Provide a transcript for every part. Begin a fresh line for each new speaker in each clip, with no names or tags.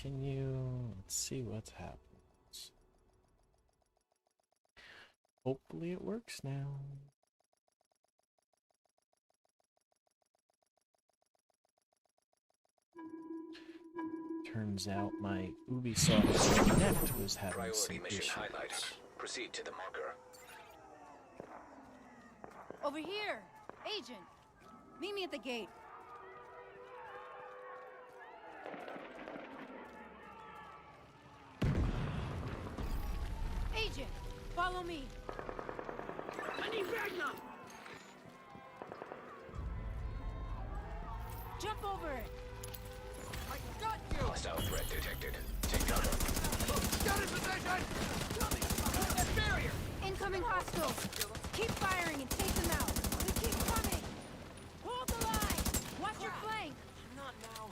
continue. Let's see what happens. Hopefully it works now. Turns out my Ubisoft Connect was having
Priority
some
mission
issues.
highlighted. Proceed to the marker.
Over here! Agent! Meet me at the gate. Agent! Follow me!
I need Ragnar!
Jump over it!
I got you!
Hostile threat detected. Take cover.
Got it, position! Coming! Behind that barrier!
Incoming hostiles! Keep firing and take them out! They keep coming! Hold the line! Watch your flank!
Not now.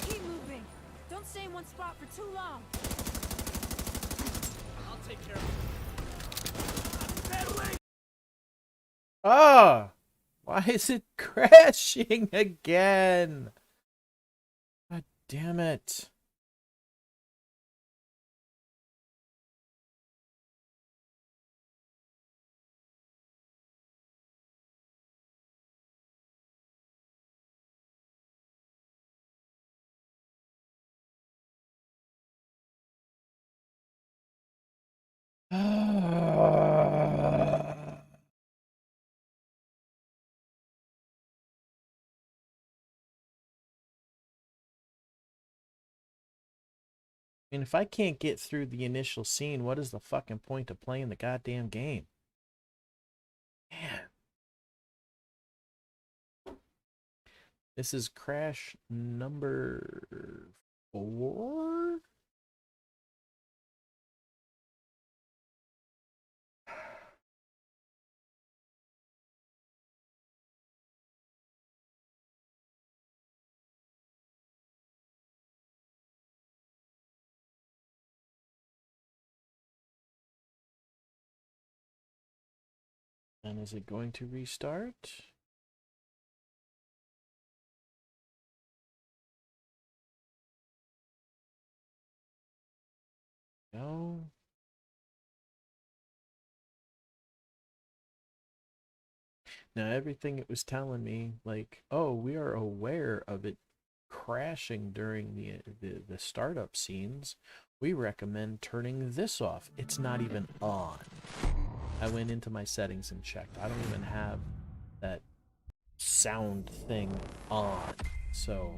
Keep moving! Don't stay in one spot for too long!
I'll take care of it. Bad way!
Ah! Why is it crashing again? God damn it. I mean, if I can't get through the initial scene, what is the fucking point of playing the goddamn game? Man. This is crash number 4? And is it going to restart? No. Now everything it was telling me, like, oh, we are aware of it crashing during the startup scenes. We recommend turning this off. It's not even on. I went into my settings and checked. I don't even have that sound thing on. So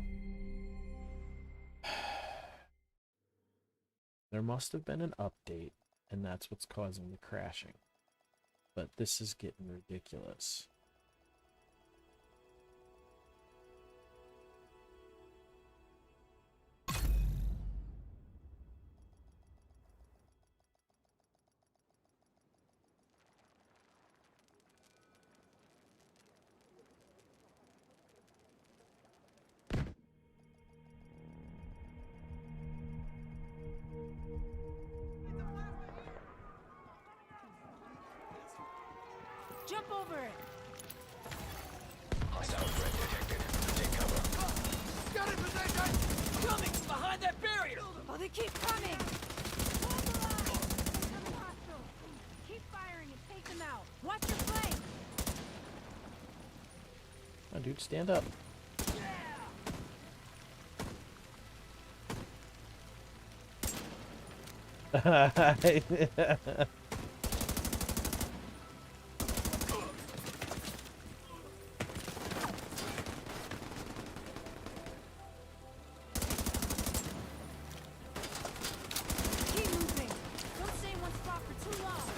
there must have been an update, and that's what's causing the crashing. But this is getting ridiculous.
Jump over it!
Hostile threat detected. Take cover.
Got it, position! Coming! Behind that barrier!
Oh, they keep coming! Hold the line! Incoming hostiles! Keep firing and take them out! Watch your flank!
Oh, dude, stand up.
Keep moving! Don't stay in one spot for too long!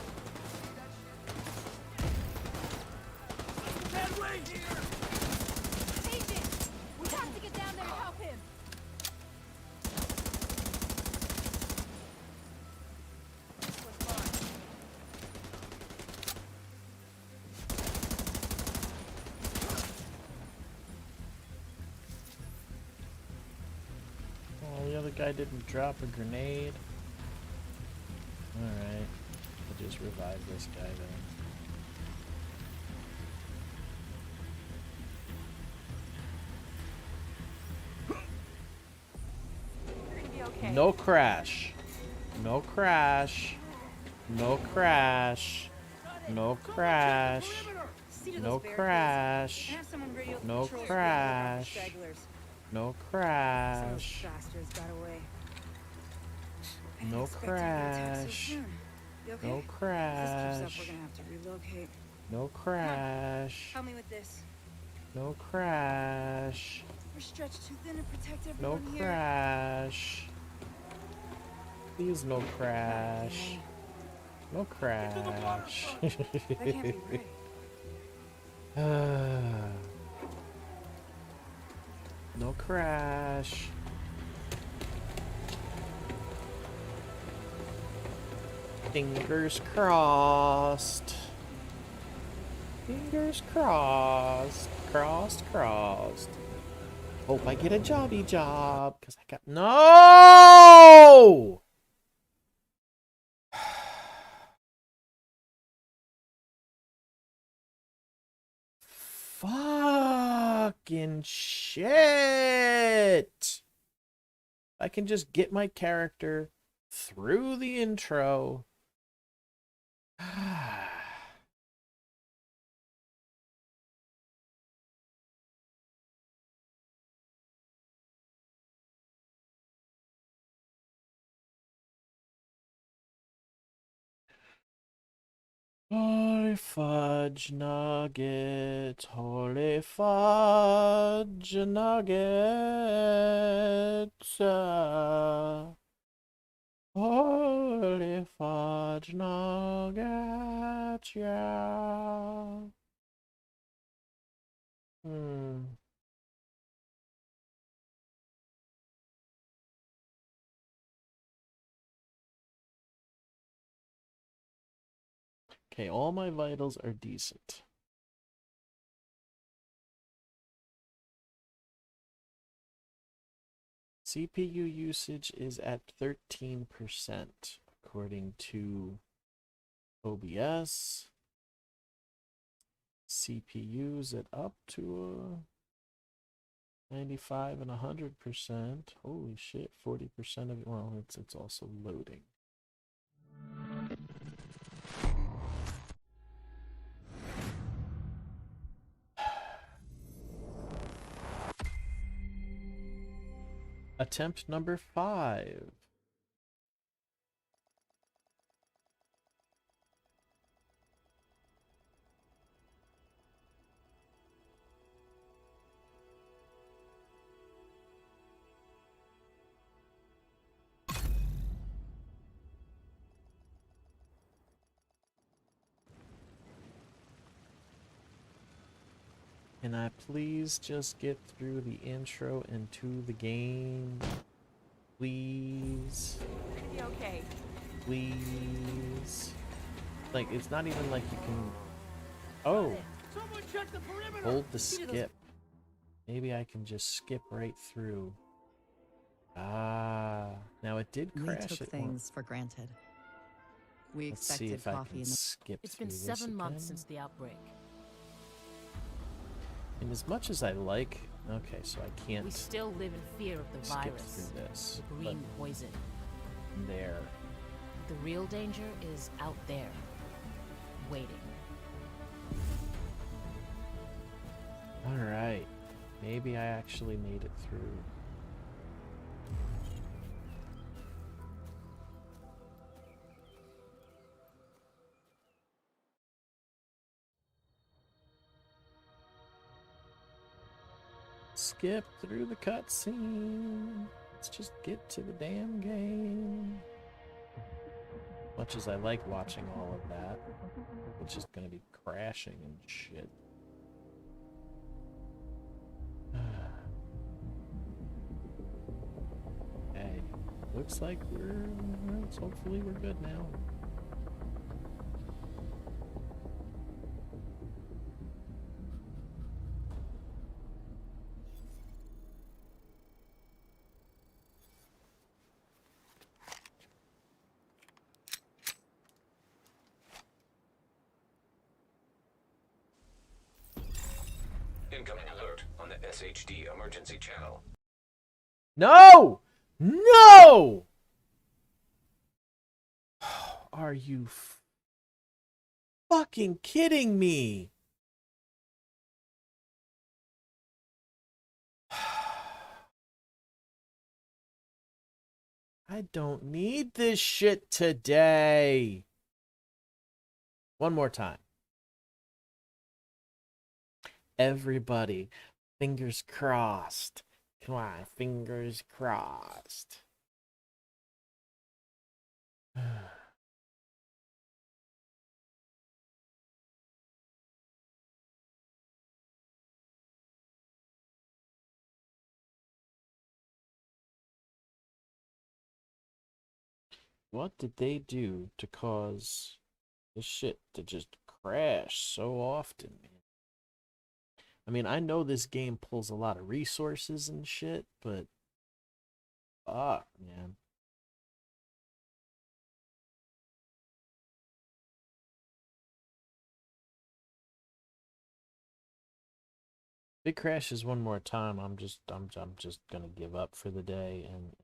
Bad way here!
Agent! We have to get down there to help him!
This one's mine.
guy didn't drop a grenade. Alright. I'll just revive this guy then.
Okay.
No crash. No crash. No crash. No crash.
See to
No
those barricades.
crash.
And have someone radio the
No
patrols
crash.
to pick up the stragglers.
No
Some of those
crash.
bastards got away. I didn't
No
expect to be attacked so
crash.
soon. You okay?
No
If this keeps up,
crash.
we're gonna have to relocate.
No crash.
Help me with this.
No crash.
We're stretched too thin to protect
No
everyone here.
crash. Please no crash. No crash.
That can't be right.
No crash. Fingers crossed. Fingers crossed. Crossed. Hope I get a jobby job. Cause I got no. Fucking shit. I can just get my character through the intro. Holy fudge nuggets, holy fudge nuggets, holy fudge nuggets, yeah. Okay, all my vitals are decent. CPU usage is at 13%, according to OBS. CPU's at up to 95 and 100%. Holy shit, 40% of it. Well, it's also loading. Attempt number 5. Can I please just get through the intro and to the game? Please.
Be okay.
Please. Like, it's not even like you can... Oh!
Someone check the perimeter!
Hold the skip. Maybe I can just skip right through. Ah. Now it did
We
crash
took
at
things
once.
for granted. We
Let's see
expected
if I
coffee
can
in the
skip
It's
through
been
this
7 months
again.
since the outbreak.
And as much as I like... Okay, so I can't
We still live in fear of the
skip
virus,
through this.
the green poison.
But there.
The real danger is out there, waiting.
Alright. Maybe I actually made it through. Skip through the cutscene. Let's just get to the damn game. Much as I like watching all of that, it's just gonna be crashing and shit. Hey, looks like hopefully we're good now.
Incoming alert on the SHD emergency channel.
No! No! Are you fucking kidding me? I don't need this shit today. One more time. Everybody, fingers crossed. Come on, fingers crossed. What did they do to cause this shit to just crash so often, man? I mean, I know this game pulls a lot of resources and shit, but fuck, man. If it crashes one more time, I'm just gonna give up for the day. And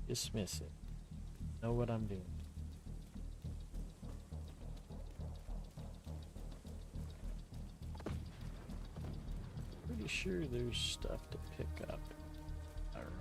dismiss it. Know what I'm doing. Pretty sure there's stuff to pick up. I don't know.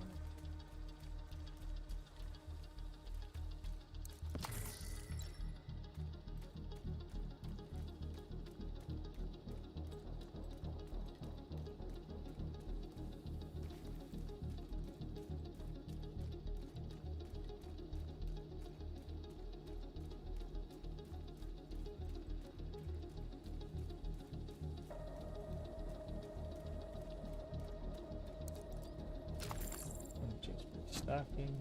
Just stocking.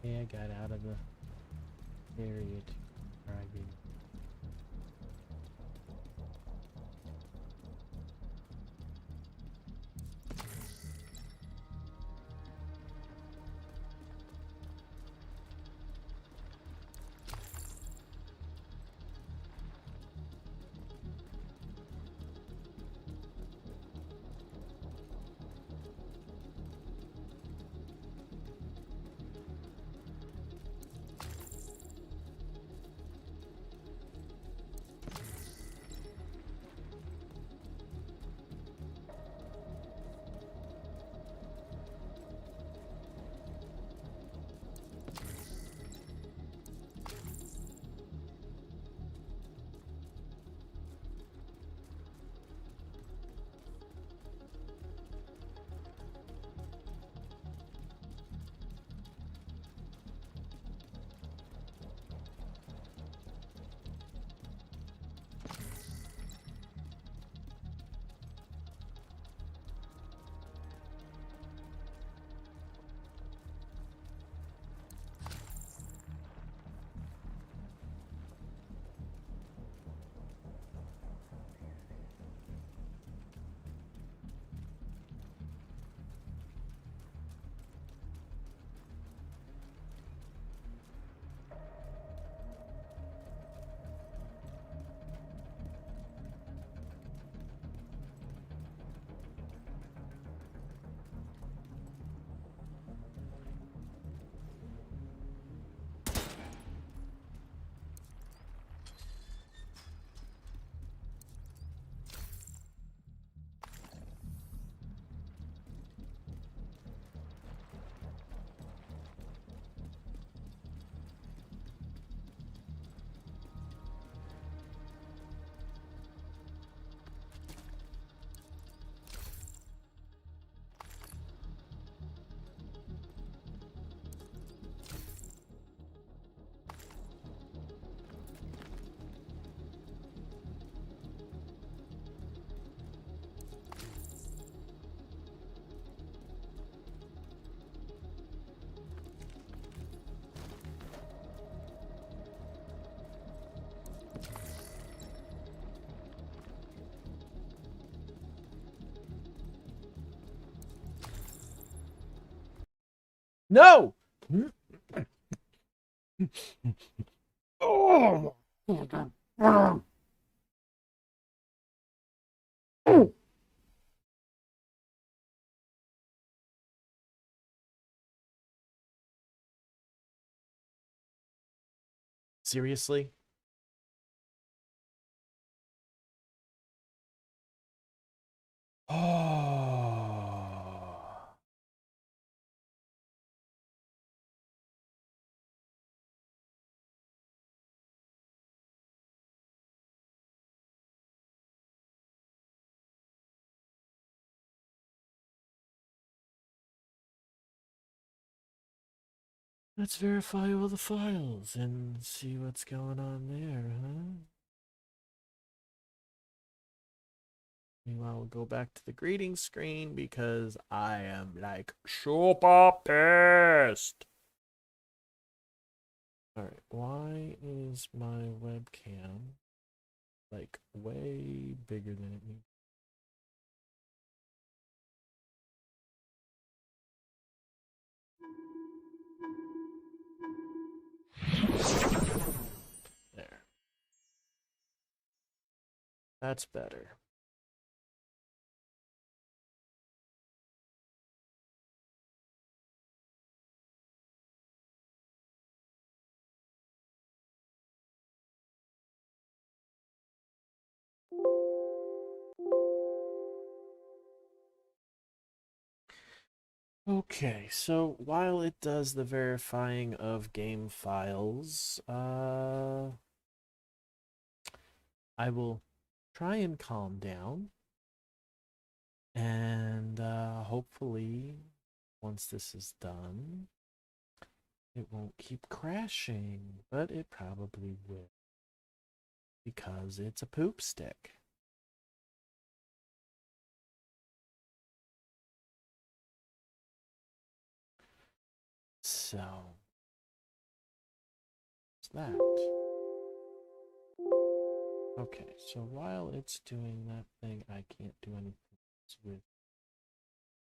Yeah, I got out of the area to try again. No! Oh! Seriously? Oh. Let's verify all the files and see what's going on there, huh? Meanwhile, we'll go back to the greeting screen because I am like super pissed. Alright, why is my webcam like way bigger than it needs? There. That's better. Okay, so while it does the verifying of game files, I will try and calm down. And hopefully, once this is done, it won't keep crashing, but it probably will because it's a poop stick. So, it's that. Okay, so while it's doing that thing, I can't do anything else with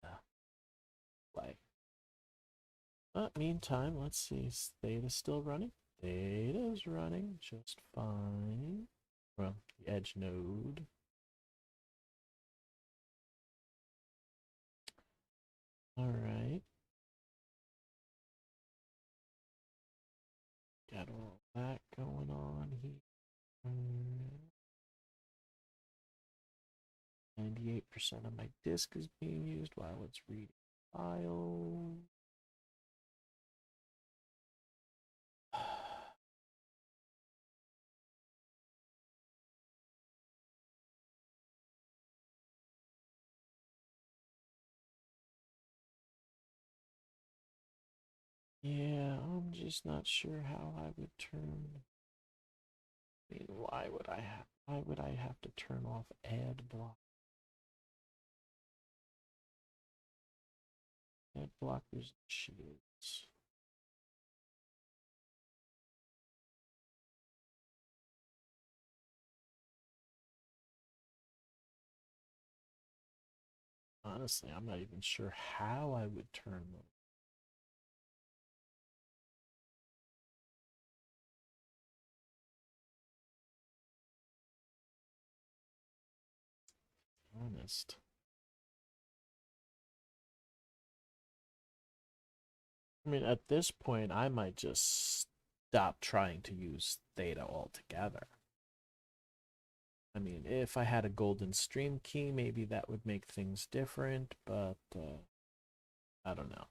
the play. But meantime, let's see. Theta's still running. Theta's running just fine. Well, the edge node. Alright. Got all that going on here. 98% of my disk is being used while it's reading files. Yeah, I'm just not sure how I would turn. I mean, why would I have to turn off ad block? Ad blockers and shields. Honestly, I'm not even sure how I would turn them. Honest. I mean, at this point, I might just stop trying to use theta altogether. I mean, if I had a golden stream key, maybe that would make things different, but I don't know.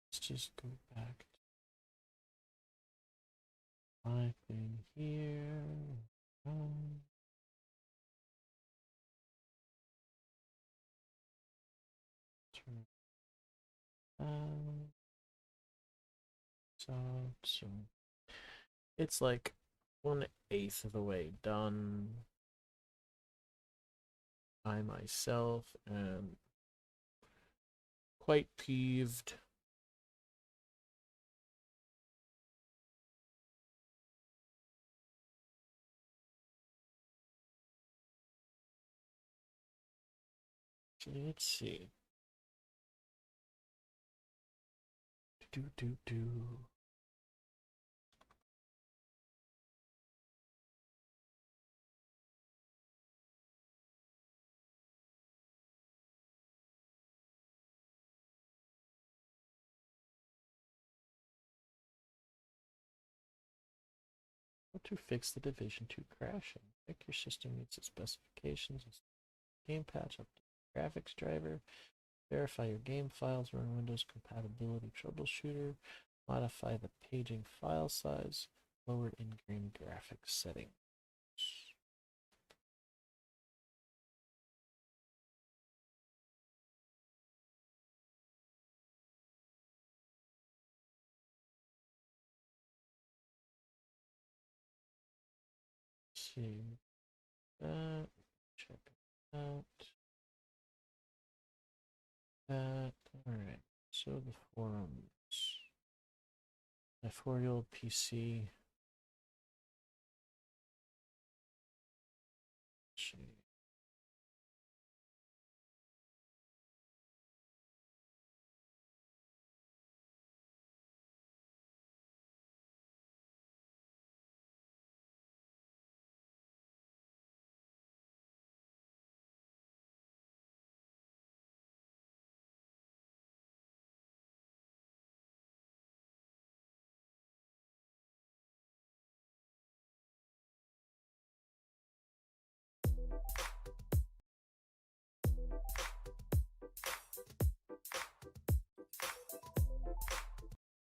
Let's just go back to my thing here. Turn that. So it's like 1/8 of the way done. I myself am quite peeved Actually, let's see. Do. How to fix the Division 2 crashing. Check your system meets its specifications. Game patch, update graphics driver. Verify your game files, run Windows compatibility troubleshooter. Modify the paging file size. Lower in-game graphics settings. See that. Check it out. That. Alright. So the forums. My 4-year-old PC.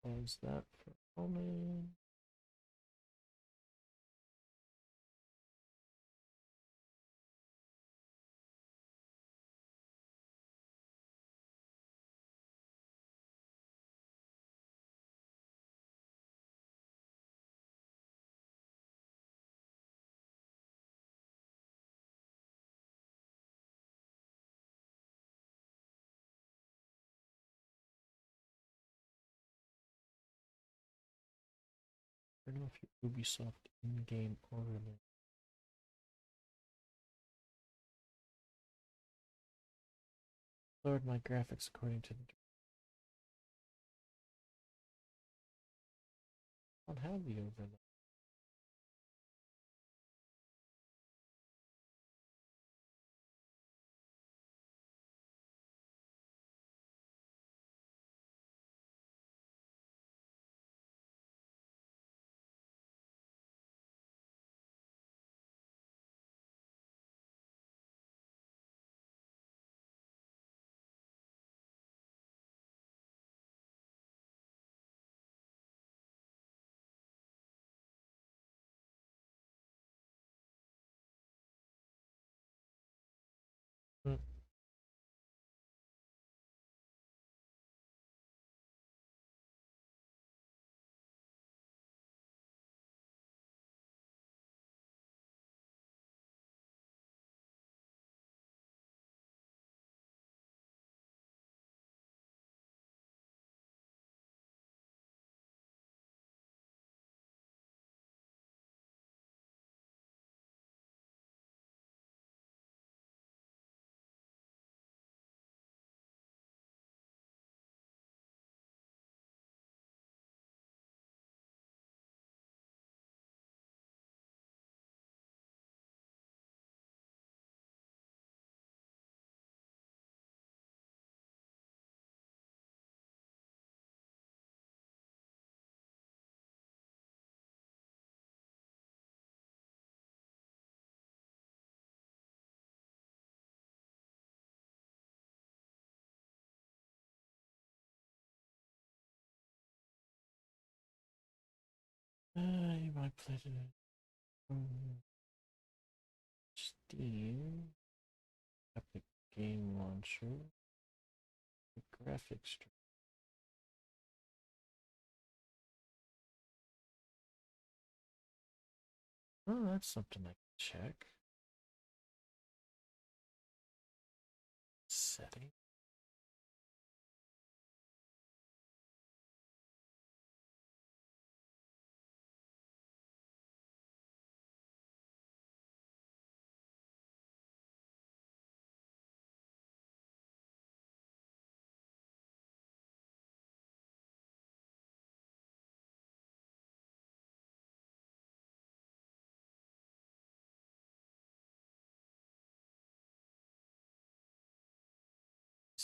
Pause that for a moment. Turn off your Ubisoft in-game overlay. Lowered my graphics according to the. I don't have the overlay. Hmm. You might play it on Steam. Epic Game Launcher. The graphics. Oh, that's something I can check. Setting.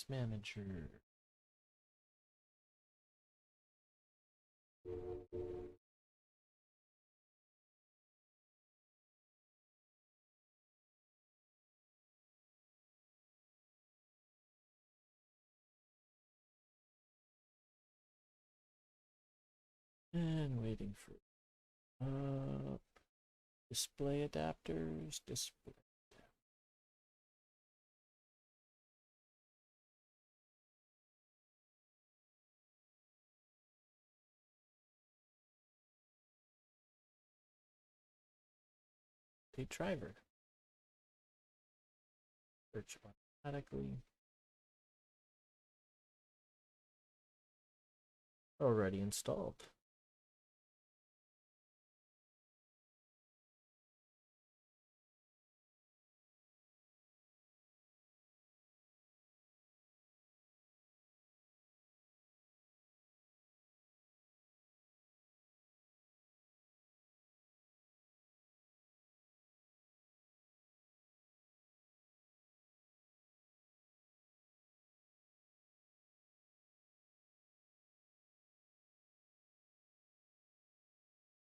Device manager. And waiting for display adapters, display. The driver. Search automatically. Already installed.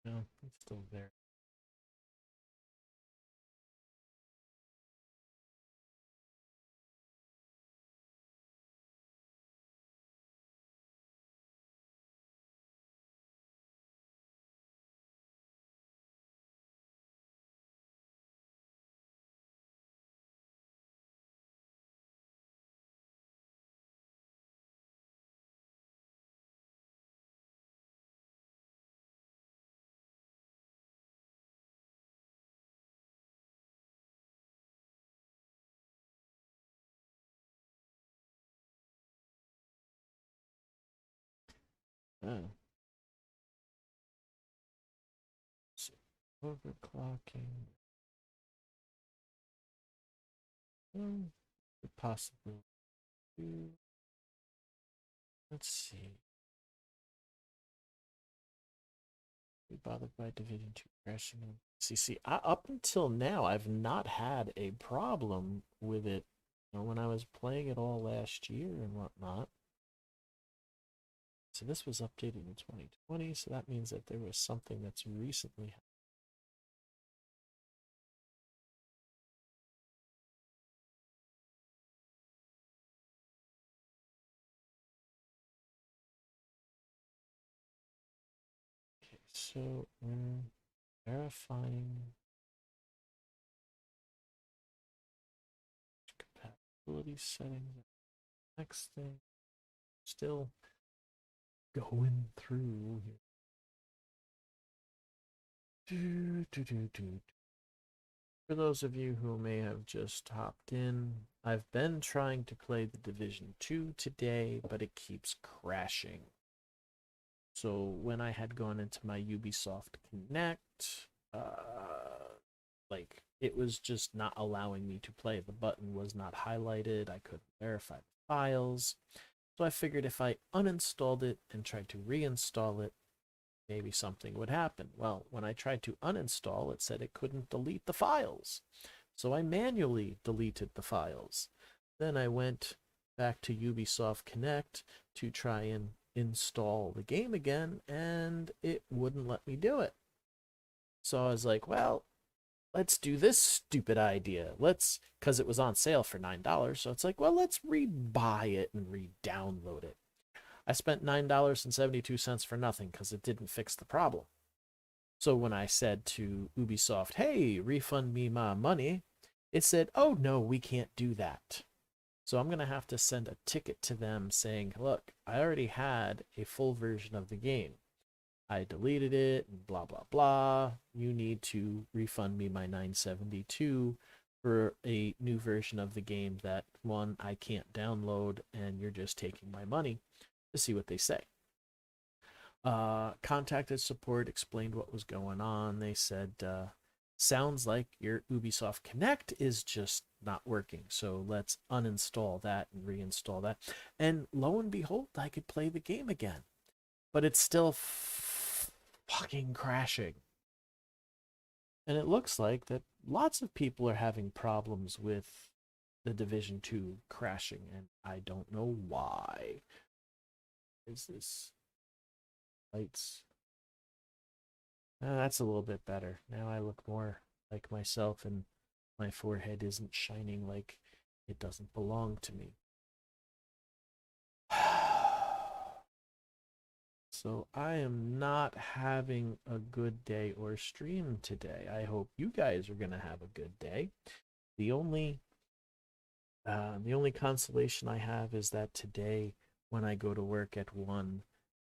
No, it's still there. Oh. So, overclocking. Possible. Let's see. Be bothered by Division 2 crashing on CC. Up until now, I've not had a problem with it. You know, when I was playing it all last year and whatnot. So this was updated in 2020, so that means that there was something that's recently happened. Okay, so verifying compatibility settings. Next thing, still going through here. For those of you who may have just hopped in, I've been trying to play the Division 2 today, but it keeps crashing. So when I had gone into my Ubisoft Connect, like it was just not allowing me to play. The button was not highlighted. I couldn't verify the files. So I figured if I uninstalled it and tried to reinstall it, maybe something would happen. Well, when I tried to uninstall, it said it couldn't delete the files. So I manually deleted the files. Then I went back to Ubisoft Connect to try and install the game again, and it wouldn't let me do it. So I was like, well, let's do this stupid idea. Because it was on sale for $9. So it's like, well, let's re-buy it and re-download it. I spent $9.72 for nothing because it didn't fix the problem. So when I said to Ubisoft, hey, refund me my money, it said, oh, no, we can't do that. So I'm going to have to send a ticket to them saying, look, I already had a full version of the game. I deleted it and blah, blah, blah. You need to refund me my $9.72 for a new version of the game that, one, I can't download, and you're just taking my money, to see what they say. Contacted support, explained what was going on. They said, sounds like your Ubisoft Connect is just not working, so let's uninstall that and reinstall that. And lo and behold, I could play the game again. But it's still fucking crashing. And it looks like that lots of people are having problems with the Division 2 crashing, and I don't know why. Is this lights? That's a little bit better. Now I look more like myself, and my forehead isn't shining like it doesn't belong to me. So I am not having a good day or stream today. I hope you guys are gonna have a good day. The only consolation I have is that today, when I go to work at 1,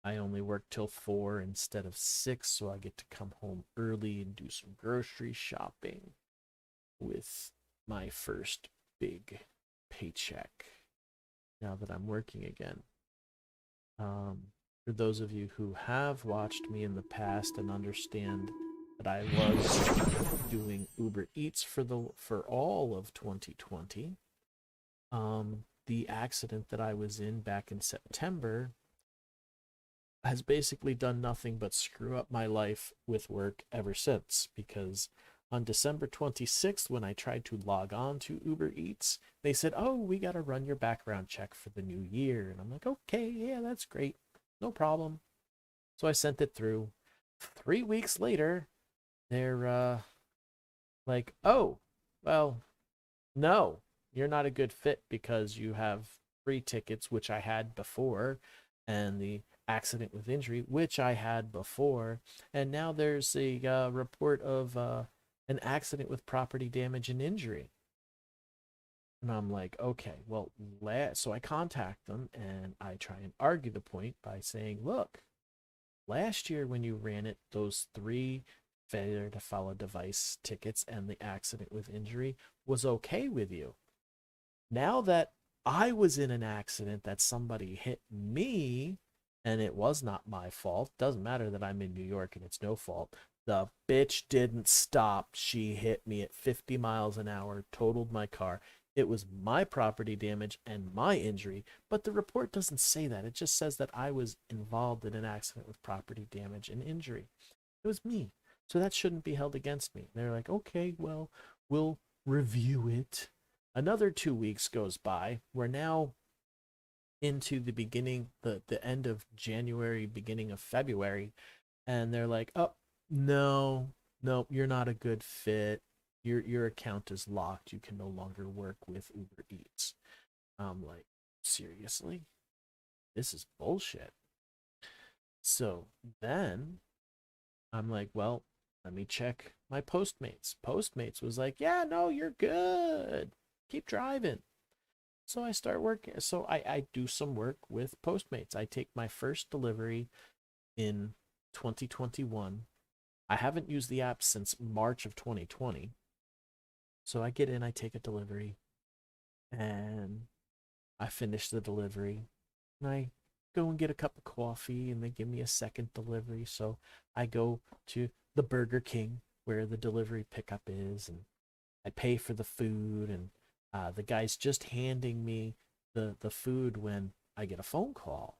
I only work till 4 instead of 6, so I get to come home early and do some grocery shopping with my first big paycheck now that I'm working again. For those of you who have watched me in the past and understand that I was doing Uber Eats for all of 2020, the accident that I was in back in September has basically done nothing but screw up my life with work ever since, because on December 26th, when I tried to log on to Uber Eats, they said, oh, we got to run your background check for the new year. And I'm like, okay, yeah, that's great. No problem. So I sent it through. 3 weeks later, they're like, oh, well, no, you're not a good fit because you have 3 tickets, which I had before, and the accident with injury, which I had before, and now there's a report of an accident with property damage and injury. And I'm like, okay, well, so I contact them and I try and argue the point by saying, look, last year when you ran it, those 3 failure to follow device tickets and the accident with injury was okay with you. Now that I was in an accident that somebody hit me and it was not my fault, doesn't matter that I'm in New York and it's no fault. The bitch didn't stop. She hit me at 50 miles an hour, totaled my car. It was my property damage and my injury, but the report doesn't say that. It just says that I was involved in an accident with property damage and injury. It was me. So that shouldn't be held against me. They're like, okay, well, we'll review it. Another 2 weeks goes by. We're now into the end of January, beginning of February, and they're like, oh, no, you're not a good fit. Your account is locked. You can no longer work with Uber Eats. I'm like, seriously? This is bullshit. So then I'm like, well, let me check my Postmates. Postmates was like, yeah, no, you're good. Keep driving. So I start working. So I do some work with Postmates. I take my first delivery in 2021. I haven't used the app since March of 2020. So I get in, I take a delivery, and I finish the delivery. And I go and get a cup of coffee, and they give me a second delivery. So I go to the Burger King where the delivery pickup is, and I pay for the food, and the guy's just handing me the food when I get a phone call.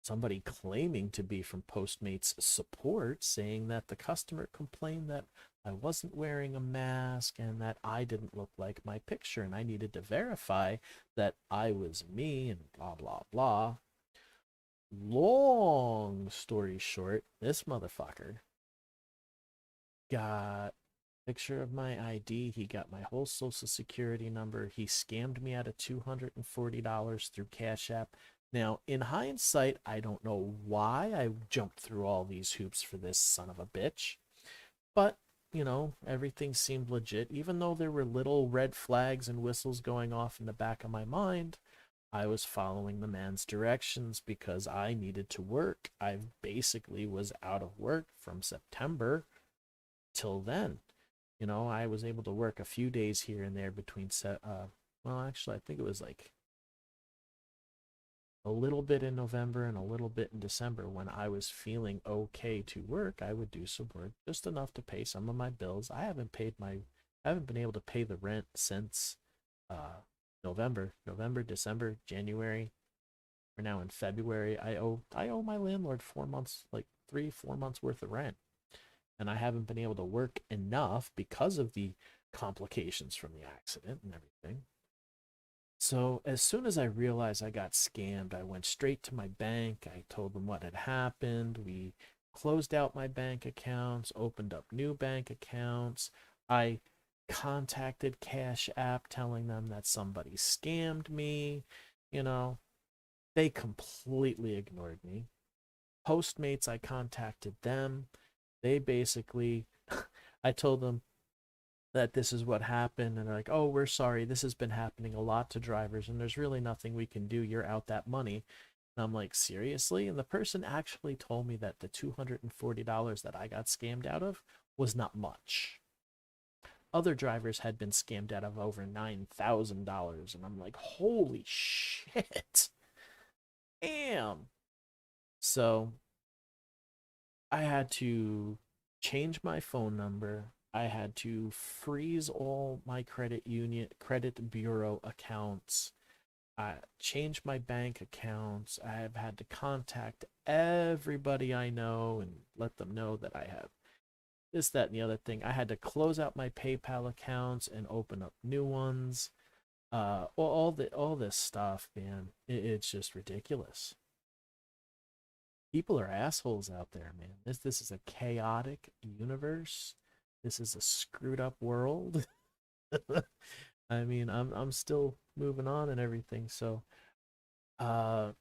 Somebody claiming to be from Postmates support, saying that the customer complained that I wasn't wearing a mask and that I didn't look like my picture, and I needed to verify that I was me, and blah, blah, blah. Long story short, this motherfucker got picture of my ID. He got my whole social security number. He scammed me out of $240 through Cash App. Now, in hindsight, I don't know why I jumped through all these hoops for this son of a bitch. But, you know, everything seemed legit. Even though there were little red flags and whistles going off in the back of my mind, I was following the man's directions because I needed to work. I basically was out of work from September till then. You know, I was able to work a few days here and there between well, actually, I think it was like a little bit in November and a little bit in December. When I was feeling okay to work, I would do some work, just enough to pay some of my bills. I haven't been able to pay the rent since November, December, January. We're now in February. I owe my landlord 4 months, like 3-4 months worth of rent. And I haven't been able to work enough because of the complications from the accident and everything. So as soon as I realized I got scammed, I went straight to my bank. I told them what had happened. We closed out my bank accounts, opened up new bank accounts. I contacted Cash App telling them that somebody scammed me. You know, they completely ignored me. Postmates, I contacted them. They basically, I told them that this is what happened, and they're like, oh, we're sorry, this has been happening a lot to drivers, and there's really nothing we can do. You're out that money. And I'm like, seriously? And the person actually told me that the $240 that I got scammed out of was not much. Other drivers had been scammed out of over $9,000, and I'm like, holy shit. Damn. So I had to change my phone number. I had to freeze all my credit bureau accounts. I changed my bank accounts. I have had to contact everybody I know and let them know that I have this, that, and the other thing. I had to close out my PayPal accounts and open up new ones. All this stuff, man. It's just ridiculous. People are assholes out there, man. This is a chaotic universe. This is a screwed up world. I mean, I'm still moving on and everything. So, uh,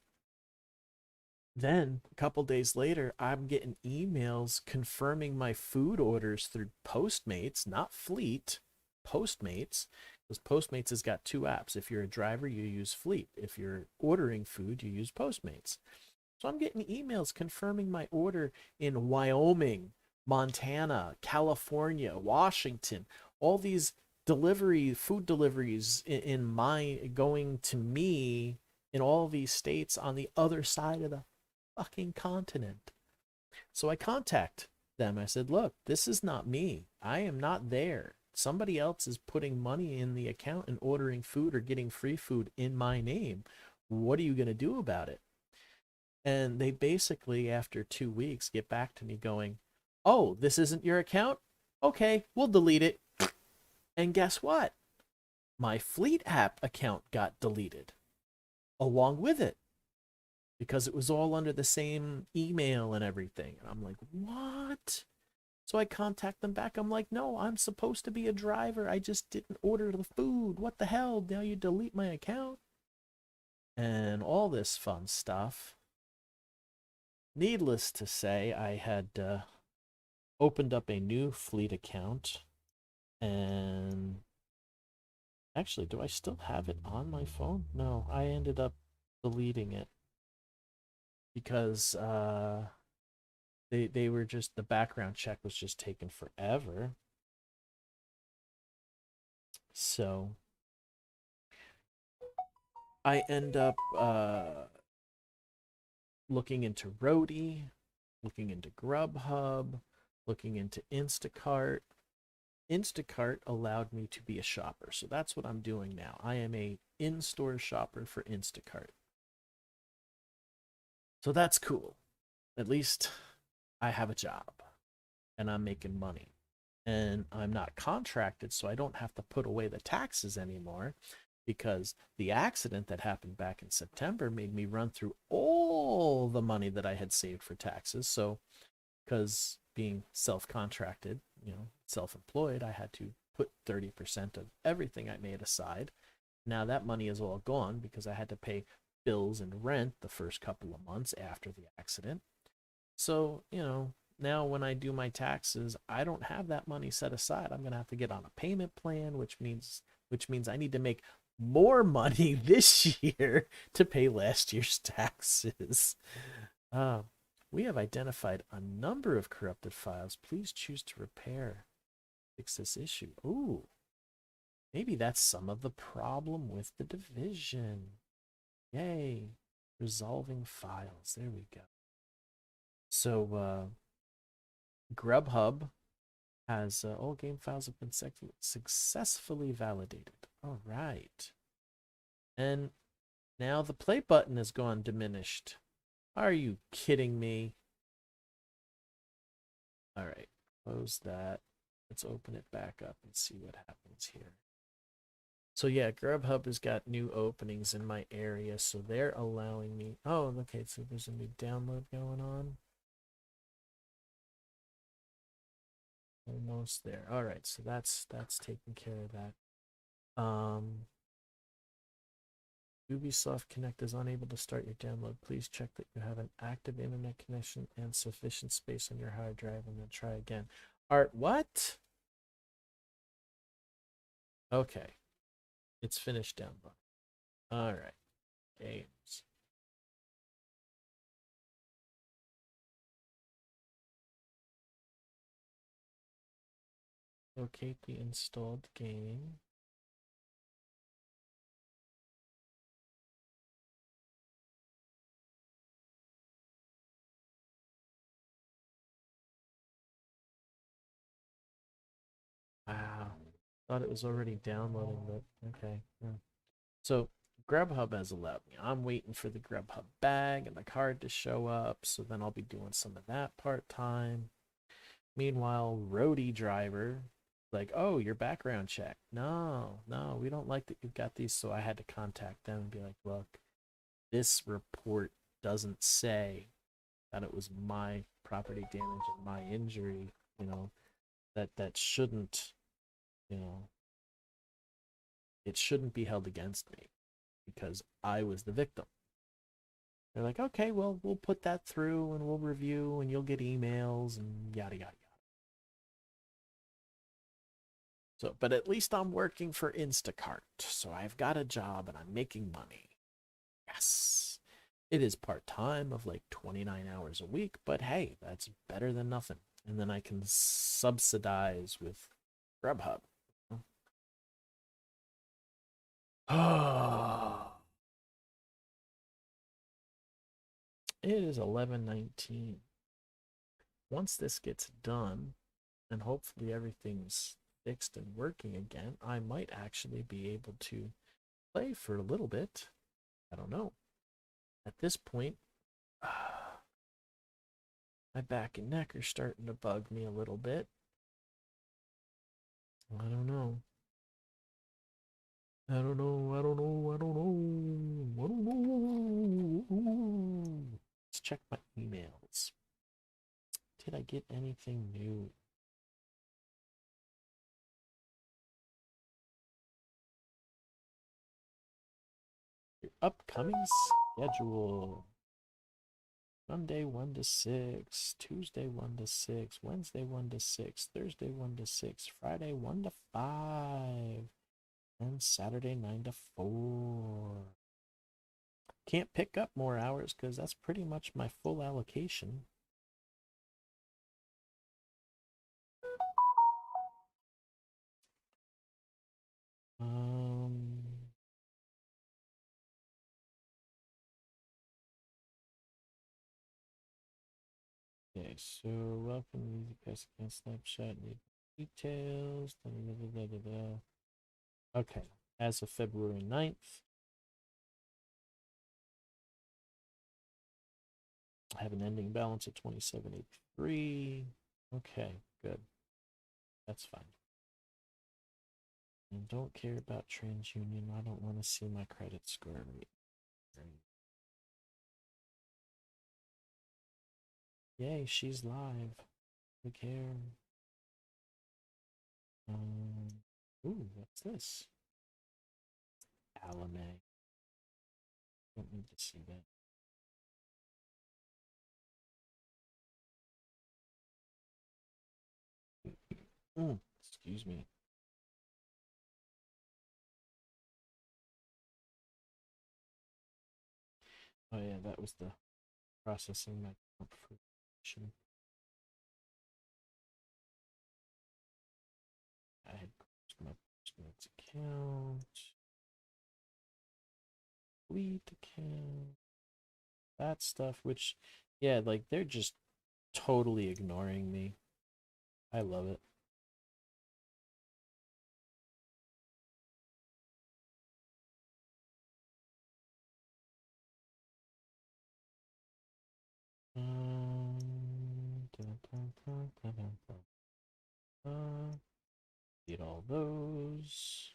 then a couple days later, I'm getting emails confirming my food orders through Postmates, not Fleet, Postmates, because Postmates has got two apps. If you're a driver, you use Fleet. If you're ordering food, you use Postmates. So I'm getting emails confirming my order in Wyoming, Montana, California, Washington, all these food deliveries in my going to me in all these states on the other side of the fucking continent. So I contact them. I said, look, this is not me. I am not there. Somebody else is putting money in the account and ordering food or getting free food in my name. What are you going to do about it? And they basically, after 2 weeks, get back to me going, oh, this isn't your account? Okay, we'll delete it. And guess what? My Fleet app account got deleted along with it because it was all under the same email and everything. And I'm like, what? So I contact them back. I'm like, no, I'm supposed to be a driver. I just didn't order the food. What the hell? Now you delete my account? And all this fun stuff. Needless to say, I had opened up a new Fleet account, and actually, do I still have it on my phone? No, I ended up deleting it because they were just, the background check was just taking forever. So I end up looking into Roadie, looking into Grubhub, looking into Instacart. Instacart allowed me to be a shopper, so that's what I'm doing now. I am a in-store shopper for Instacart. So that's cool. At least I have a job and I'm making money. And I'm not contracted, so I don't have to put away the taxes anymore, because the accident that happened back in September made me run through all the money that I had saved for taxes. So, because being self-contracted, self-employed, I had to put 30% of everything I made aside. Now that money is all gone because I had to pay bills and rent the first couple of months after the accident. So, now when I do my taxes, I don't have that money set aside. I'm going to have to get on a payment plan, which means I need to make more money this year to pay last year's taxes. We have identified a number of corrupted files. Please choose to repair, fix this issue. Ooh, maybe that's some of the problem with the division. Yay, resolving files. There we go. So, Grubhub has all game files have been successfully validated. All right. And now the play button has gone diminished. Are you kidding me? All right, close that. Let's open it back up and see what happens here. So yeah, Grubhub has got new openings in my area, so they're allowing me. Oh, okay, so there's a new download going on. Almost there. All right, so that's taking care of that. Ubisoft Connect is unable to start your download. Please check that you have an active internet connection and sufficient space on your hard drive, and then try again. Art, what? Okay, it's finished download. All right, games. Locate the installed game. Wow. Thought it was already downloading, but okay. Yeah. So Grubhub has allowed me. I'm waiting for the Grubhub bag and the card to show up, so then I'll be doing some of that part time. Meanwhile, roadie driver, like, oh, your background check. No, no, we don't like that you've got these. So I had to contact them and be like, look, this report doesn't say that it was my property damage and my injury, you know, that shouldn't, you know, it shouldn't be held against me because I was the victim. They're like, okay, well, we'll put that through and we'll review and you'll get emails and yada, yada, yada. So, but at least I'm working for Instacart. So I've got a job and I'm making money. Yes. It is part time of like 29 hours a week, but hey, that's better than nothing. And then I can subsidize with Grubhub. It is 11:19. Once this gets done, and hopefully everything's fixed and working again, I might actually be able to play for a little bit. I don't know. At this point, my back and neck are starting to bug me a little bit. I don't know. I don't know. I don't know. I don't know. I don't know. Let's check my emails. Did I get anything new? Your upcoming schedule. Monday 1 to 6, Tuesday 1 to 6, Wednesday 1 to 6, Thursday 1 to 6, Friday 1 to 5, and Saturday 9 to 4. Can't pick up more hours because that's pretty much my full allocation. Um, okay, so welcome to the Pass Account Snapshot. Need details. Da, da, da, da, da, da. Okay, as of February 9th, I have an ending balance of 2783. Okay, good. That's fine. And don't care about TransUnion. I don't want to see my credit score rate. Yay, she's live. Who cares? Ooh, what's this? Alame. Don't need to see that. Excuse me. Oh yeah, that was the processing my confirmation. I had closed my Postmates account. Fleet account. That stuff, which, yeah, like they're just totally ignoring me. I love it. Dun, dun, dun, dun, dun, dun. Need all those.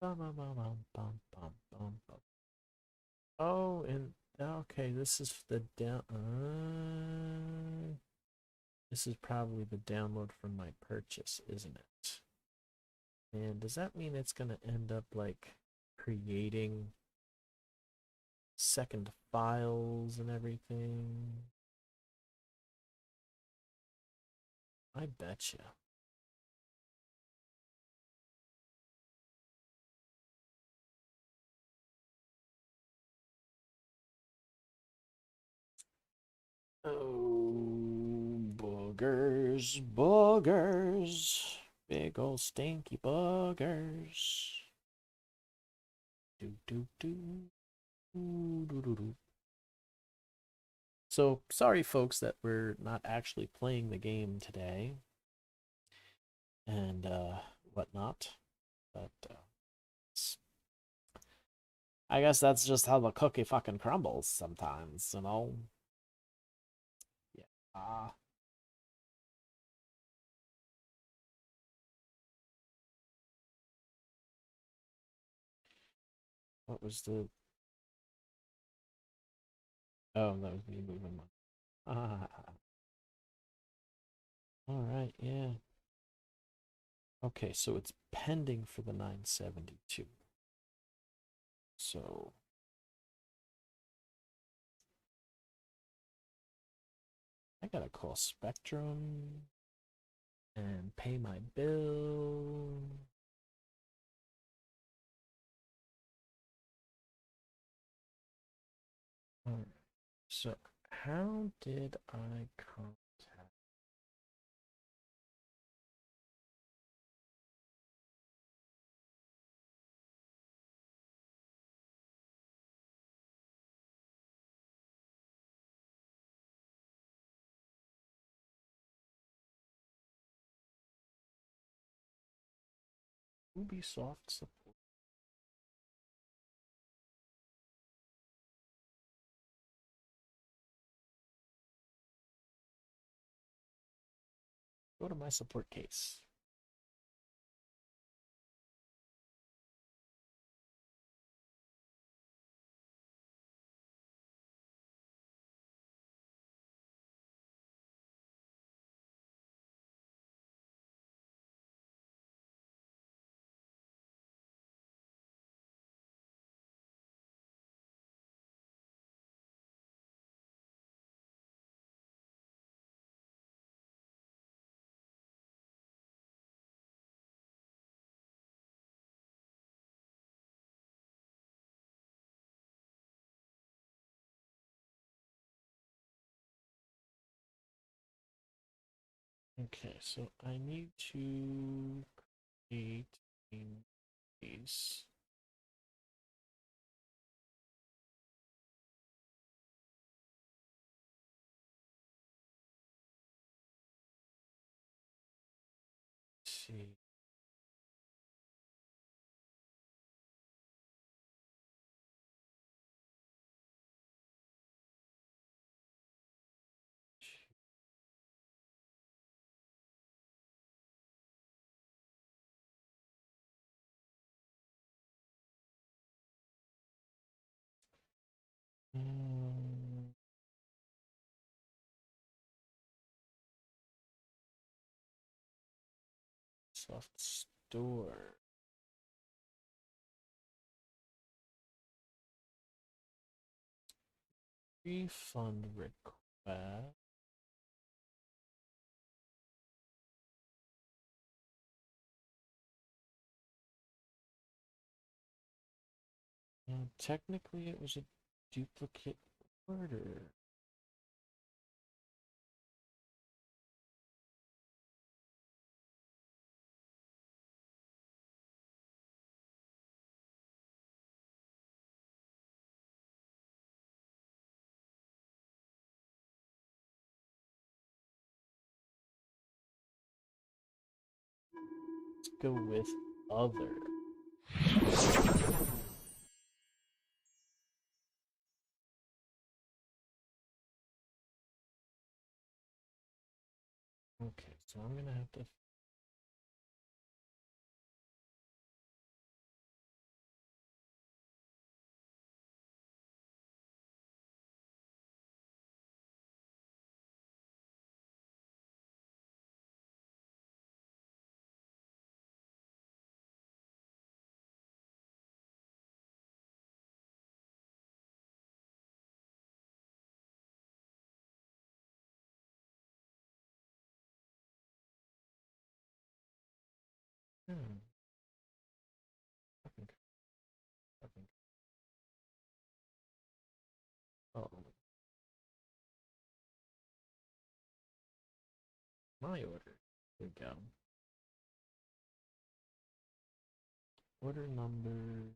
Bum, bum, bum, bum, bum, bum, bum, bum. Oh, and okay, this is the down. This is probably the download from my purchase, isn't it? And does that mean it's gonna end up like creating second files and everything? I betcha. Oh, boogers, boogers, big old stinky boogers. Do do do do do do do. So sorry, folks, that we're not actually playing the game today, and whatnot. But I guess that's just how the cookie fucking crumbles sometimes, you know. Yeah. What was the? Oh, that was me moving my. Ah. All right. Yeah. Okay, so it's pending for the 972. So I gotta call Spectrum and pay my bill. All right. So how did I contact? Ubisoft support. Go to my support case. Okay, so I need to create a case. Let's see. Um, soft store. Refund request. Technically, it was a duplicate order. Let's go with other. Okay, so I'm gonna have to Hmm. Fucking- fucking- Oh, my order. Here we go. Order number.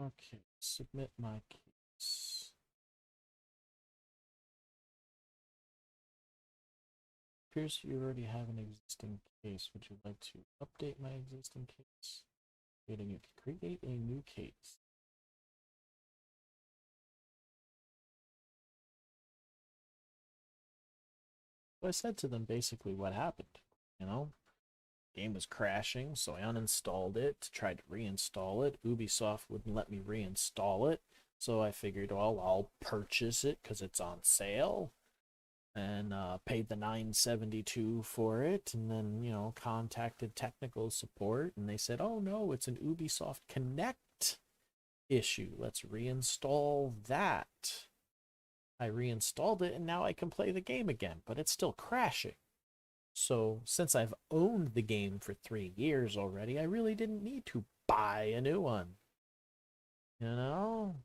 Okay, submit my case. Appears you already have an existing case. Would you like to update my existing case? Create a new case. So I said to them basically what happened. You know, game was crashing, so I uninstalled it, tried to reinstall it. Ubisoft wouldn't let me reinstall it, so I figured, well, I'll purchase it because it's on sale, and paid the 972 for it, and then contacted technical support, and they said, oh no, it's an Ubisoft Connect issue. Let's reinstall that. I reinstalled it, and now I can play the game again, but it's still crashing. So, since I've owned the game for 3 years already, I really didn't need to buy a new one. You know?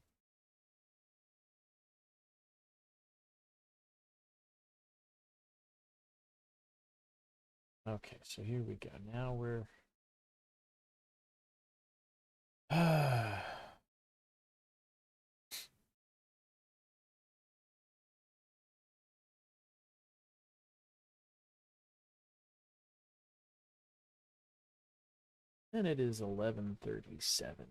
Okay, so here we go. Now we're. And it is 11:37.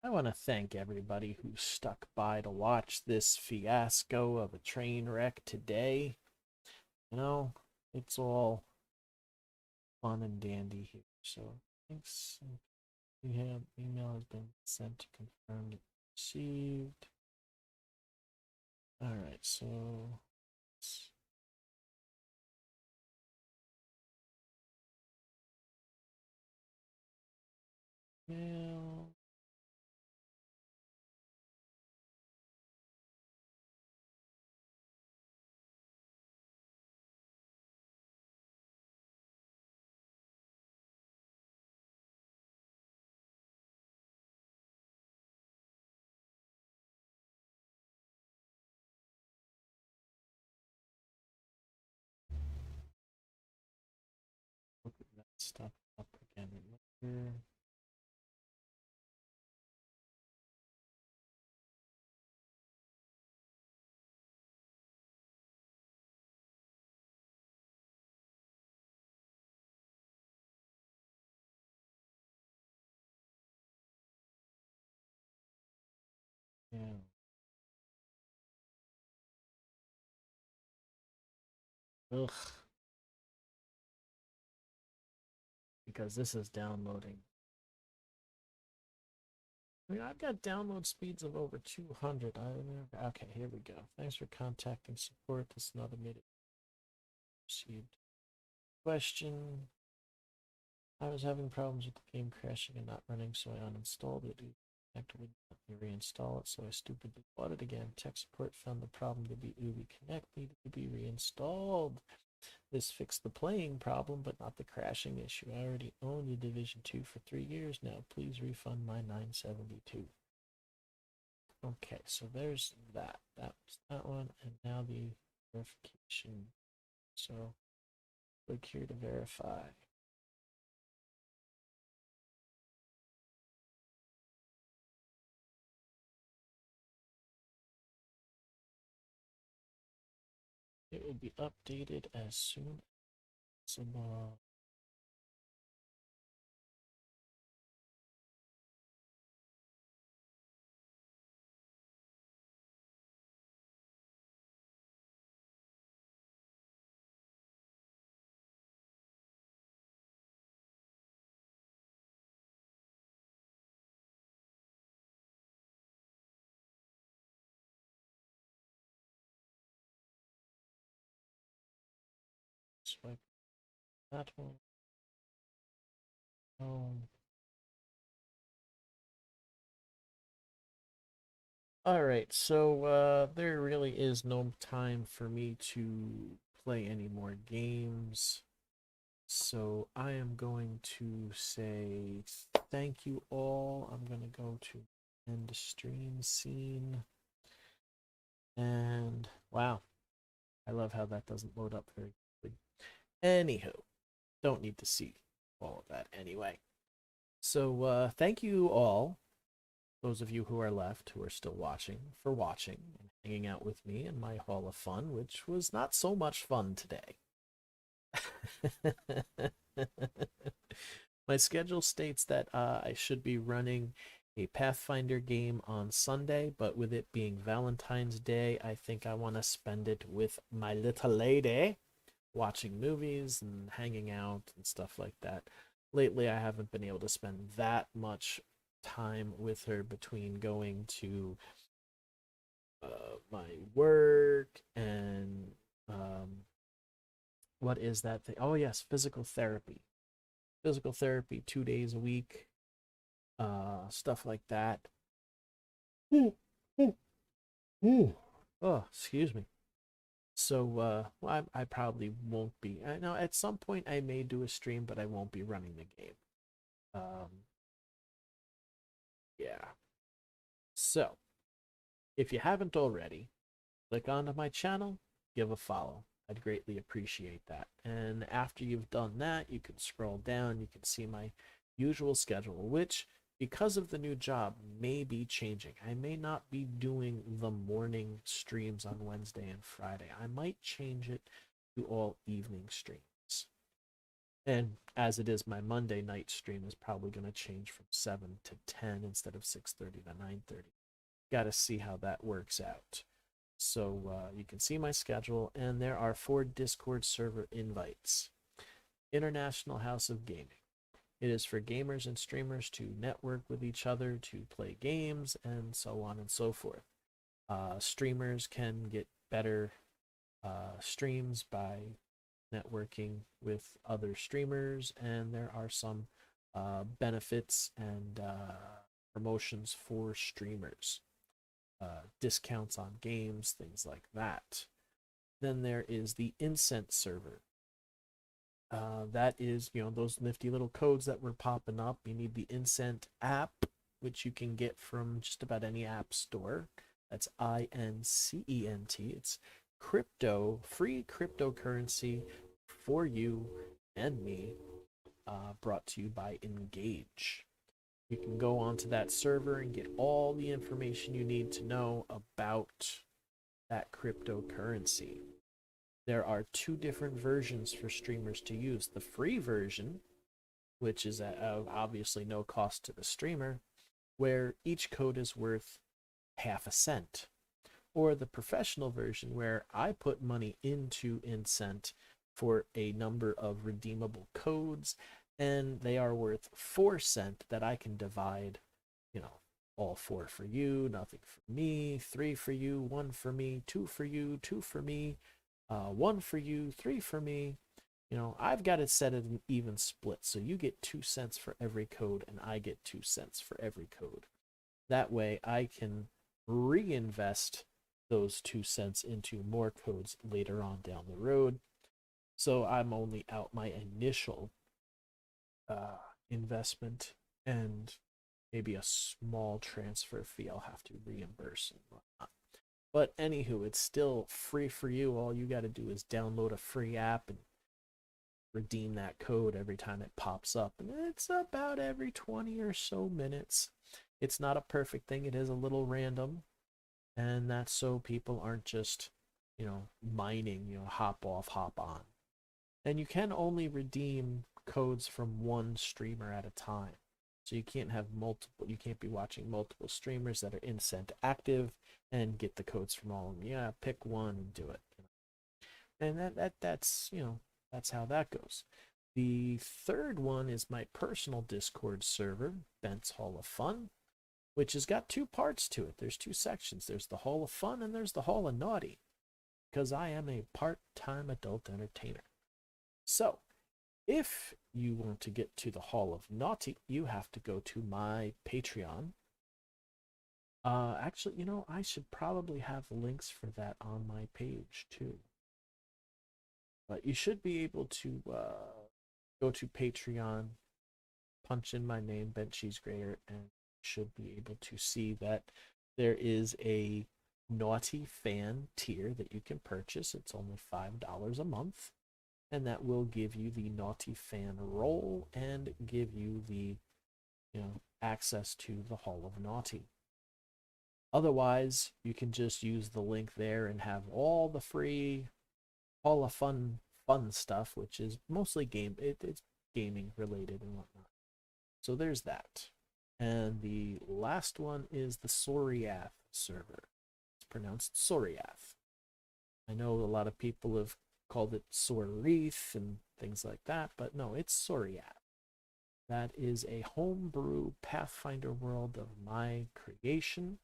I want to thank everybody who stuck by to watch this fiasco of a train wreck today. You know, it's all fun and dandy here. So thanks. We have email has been sent to confirm it received. All right, so mail. Look at that stuff up again later. Yeah. Ugh. Because this is downloading. I mean, I've got download speeds of over 200. Okay, here we go. Thanks for contacting support. This is not immediate received. Question. I was having problems with the game crashing and not running, so I uninstalled it. Actively let me reinstall it, so I stupidly bought it again. Tech support found the problem to be Ubi Connect needed to be reinstalled. This fixed the playing problem, but not the crashing issue. I already own the Division 2 for 3 years now. Please refund my $972. Okay, so there's that. That was that one, and now the verification. So click here to verify. It will be updated as soon as possible. Swipe that one. All right, so there really is no time for me to play any more games. So I am going to say thank you all. I'm going to go to end stream scene. And wow, I love how that doesn't load up very quickly. Anywho, don't need to see all of that anyway. So thank you all, those of you who are left, who are still watching, for watching and hanging out with me in my Hall of Fun, which was not so much fun today. My schedule states that I should be running a Pathfinder game on Sunday, but with it being Valentine's Day, I think I want to spend it with my little lady, watching movies and hanging out and stuff like that. Lately, I haven't been able to spend that much time with her between going to my work and what is that thing? Oh, yes, physical therapy. Physical therapy 2 days a week, stuff like that. Oh, excuse me. So, well, I probably won't be. I know at some point I may do a stream, but I won't be running the game. Yeah. So, if you haven't already, click onto my channel, give a follow. I'd greatly appreciate that. And after you've done that, you can scroll down, you can see my usual schedule, which, because of the new job, may be changing. I may not be doing the morning streams on Wednesday and Friday. I might change it to all evening streams. And as it is, my Monday night stream is probably going to change from 7 to 10 instead of 6:30 to 9:30. Got to see how that works out. So you can see my schedule, and there are 4 Discord server invites. International House of Gaming. It is for gamers and streamers to network with each other, to play games, and so on and so forth. Streamers can get better streams by networking with other streamers, and there are some benefits and promotions for streamers, discounts on games, things like that. Then there is the Incense server. That is, those nifty little codes that were popping up. You need the Incent app, which you can get from just about any app store. That's INCENT. It's free cryptocurrency for you and me, brought to you by Engage. You can go onto that server and get all the information you need to know about that cryptocurrency. There are 2 different versions for streamers to use. The free version, which is at obviously no cost to the streamer, where each code is worth half a cent. Or the professional version, where I put money into Incent for a number of redeemable codes, and they are worth 4 cents that I can divide, all 4 for you, nothing for me, 3 for you, 1 for me, 2 for you, 2 for me, 1 for you, 3 for me. I've got it set at an even split, so you get 2 cents for every code, and I get 2 cents for every code. That way, I can reinvest those 2 cents into more codes later on down the road. So I'm only out my initial investment, and maybe a small transfer fee I'll have to reimburse and whatnot. But anywho, it's still free for you. All you got to do is download a free app and redeem that code every time it pops up. And it's about every 20 or so minutes. It's not a perfect thing. It is a little random. And that's so people aren't just, mining, hop off, hop on. And you can only redeem codes from one streamer at a time. So you can't be watching multiple streamers that are Incent active and get the codes from all of them. Yeah, pick one and do it. And that's how that goes. The third one is my personal Discord server, Bent's Hall of Fun, which has got 2 parts to it. There's 2 sections. There's the Hall of Fun and there's the Hall of Naughty, because I am a part-time adult entertainer. So, if you want to get to the Hall of Naughty, you have to go to my Patreon. Actually, I should probably have links for that on my page too. But you should be able to go to Patreon, punch in my name, Ben Cheesegrater, and should be able to see that there is a Naughty fan tier that you can purchase. It's only $5 a month, and that will give you the Naughty fan role and give you the access to the Hall of Naughty. Otherwise, you can just use the link there and have all the free Hall of Fun stuff, which is mostly it's gaming related and whatnot. So there's that. And the last one is the Soriaf server. It's pronounced Soriaf. I know a lot of people have called it Sorif and things like that, but no, it's Soriaf. That is a homebrew Pathfinder world of my creation,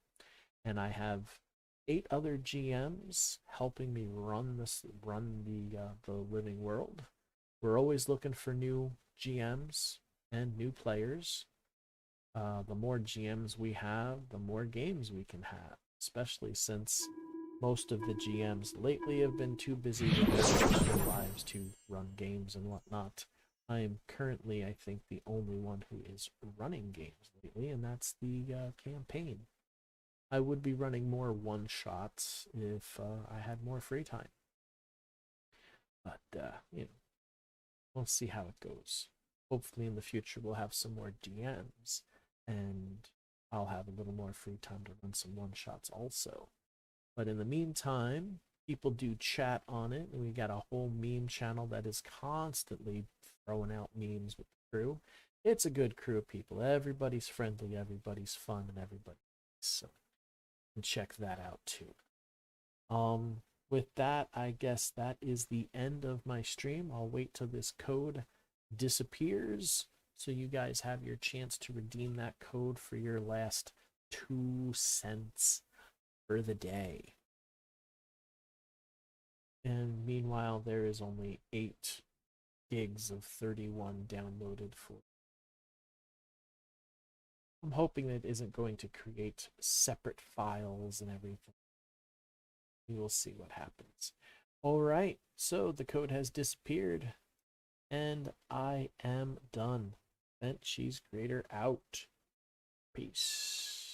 and I have 8 other GMs helping me run the living world. We're always looking for new GMs and new players. The more GMs we have, the more games we can have, especially since most of the GMs lately have been too busy with their personal lives to run games and whatnot. I am currently, I think, the only one who is running games lately, and that's the campaign. I would be running more one-shots if I had more free time. But, we'll see how it goes. Hopefully in the future we'll have some more DMs, and I'll have a little more free time to run some one-shots also. But in the meantime, People do chat on it, and we got a whole meme channel that is constantly throwing out memes with the crew. It's a good crew of people. Everybody's friendly, everybody's fun, and everybody. So, and check that out too. With that, I guess that is the end of my stream. I'll wait till this code disappears so you guys have your chance to redeem that code for your last 2 cents for the day. And meanwhile, there is only 8 gigs of 31 downloaded for. I'm hoping that it isn't going to create separate files and everything. We will see what happens. All right, so the code has disappeared, and I am done. Bent Cheese Grater out. Peace.